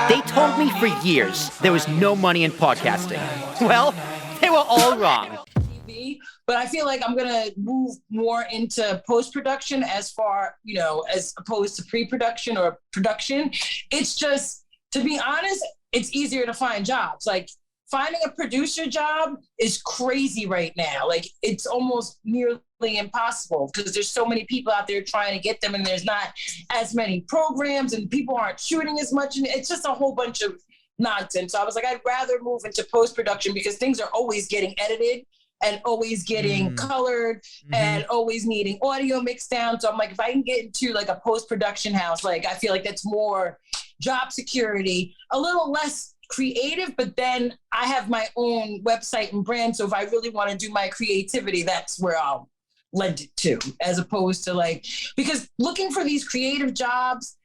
They told me for years there was no money in podcasting. Well, they were all wrong. But I feel like I'm gonna move more into post-production as far, as opposed to pre-production or production. It's just, to be honest, it's easier to find jobs. Like finding a producer job is crazy right now. Like it's almost nearly impossible because there's so many people out there trying to get them and there's not as many programs and people aren't shooting as much. And it's just a whole bunch of nonsense. So I was like, I'd rather move into post-production because things are always getting edited and always getting colored and always needing audio mixed down. So I'm like, if I can get into like a post-production house, like I feel like that's more job security, a little less creative, but then I have my own website and brand. So if I really want to do my creativity, that's where I'll lend it to, as opposed to because looking for these creative jobs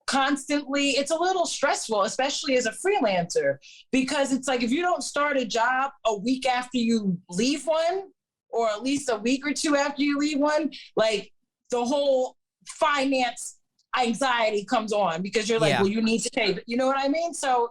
constantly, it's a little stressful, especially as a freelancer, because it's like if you don't start a job a week after you leave one, or at least a week or two after you leave one, like the whole finance anxiety comes on because you're like, well, you need to pay, but you know what I mean? So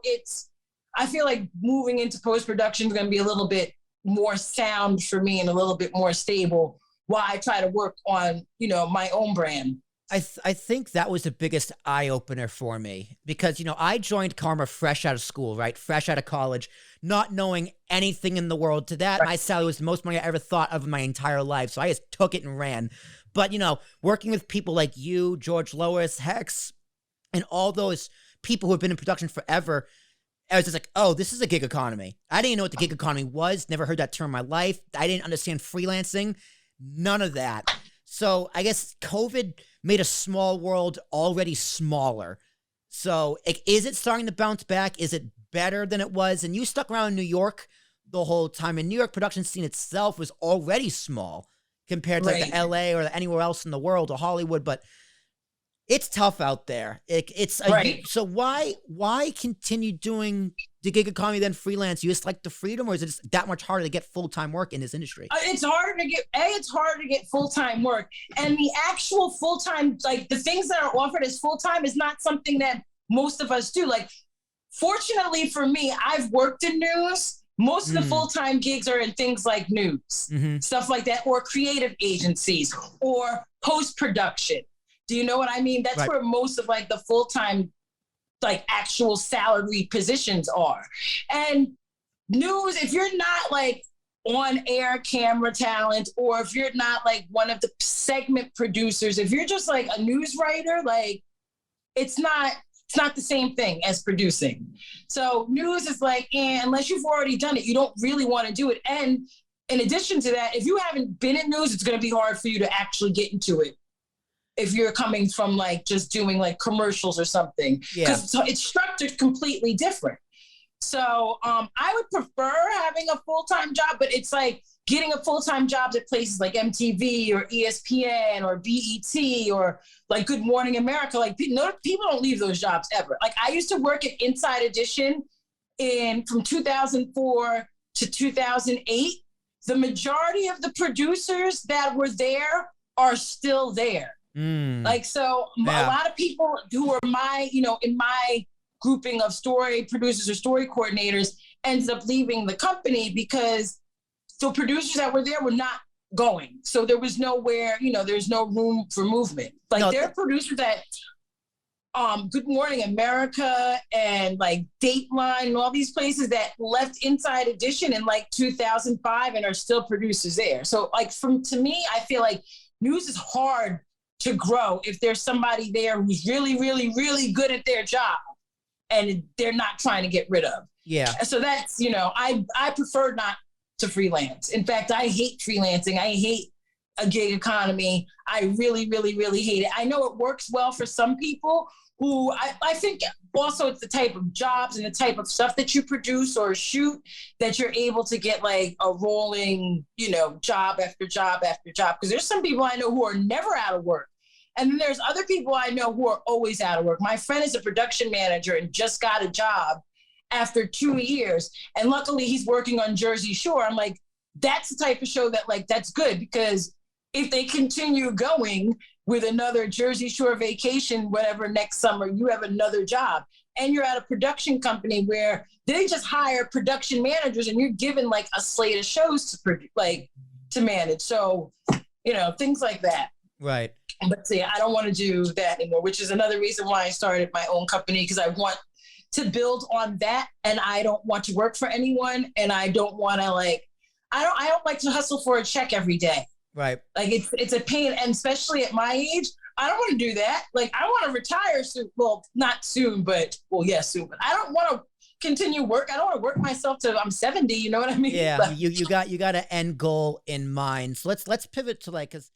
I feel like moving into post-production is going to be a little bit more sound for me and a little bit more stable while I try to work on, my own brand. I think that was the biggest eye-opener for me because, I joined Karma fresh out of school, right? Fresh out of college, not knowing anything in the world. To that, my salary was the most money I ever thought of in my entire life. So I just took it and ran. But, working with people like you, George Lois, Hex, and all those people who have been in production forever, I was just like, oh, this is a gig economy. I didn't know what the gig economy was. Never heard that term in my life. I didn't understand freelancing. None of that. So I guess COVID made a small world already smaller. So is it starting to bounce back? Is it better than it was? And you stuck around in New York the whole time. And New York production scene itself was already small compared to like the LA or anywhere else in the world or Hollywood. But it's tough out there. So why continue doing the gig economy then freelance? You just like the freedom, or is it just that much harder to get full-time work in this industry? It's harder to get full-time work, and the actual full-time, like the things that are offered as full-time is not something that most of us do. Like, fortunately for me, I've worked in news. Most of the full-time gigs are in things like news, stuff like that, or creative agencies or post-production. Do you know what I mean? That's where most of like the full-time, like actual salary positions are. And news, if you're not like on air camera talent, or if you're not like one of the segment producers, if you're just like a news writer, like it's not the same thing as producing. So news is like, unless you've already done it, you don't really want to do it. And in addition to that, if you haven't been in news, it's going to be hard for you to actually get into it if you're coming from like just doing like commercials or something, because it's structured completely different. So I would prefer having a full-time job, but it's like getting a full-time job at places like MTV or ESPN or BET or like Good Morning America. Like people don't leave those jobs ever. Like I used to work at Inside Edition from 2004 to 2008. The majority of the producers that were there are still there. Like, so a lot of people who are in my grouping of story producers or story coordinators ends up leaving the company because the producers that were there were not going. So there was nowhere, there's no room for movement. Like there are producers at Good Morning America and like Dateline and all these places that left Inside Edition in like 2005 and are still producers there. So like to me, I feel like news is hard to grow if there's somebody there who's really, really, really good at their job and they're not trying to get rid of. Yeah. So that's, I prefer not to freelance. In fact, I hate freelancing. I hate a gig economy. I really, really, really hate it. I know it works well for some people who I think also it's the type of jobs and the type of stuff that you produce or shoot that you're able to get like a rolling, job after job after job. Because there's some people I know who are never out of work. And then there's other people I know who are always out of work. My friend is a production manager and just got a job after 2 years. And luckily he's working on Jersey Shore. I'm like, that's the type of show that like, that's good, because if they continue going with another Jersey Shore vacation, whatever, next summer, you have another job. and you're at a production company where they just hire production managers and you're given like a slate of shows to manage. So, things like that. Right. But see, I don't want to do that anymore, which is another reason why I started my own company, because I want to build on that, and I don't want to work for anyone, and I don't want to I don't like to hustle for a check every day. Right. Like it's a pain, and especially at my age, I don't want to do that. Like I want to retire soon. Well, not soon, but soon. But I don't want to continue work. I don't want to work myself till I'm 70. You know what I mean? Yeah, you got an end goal in mind. So let's pivot to because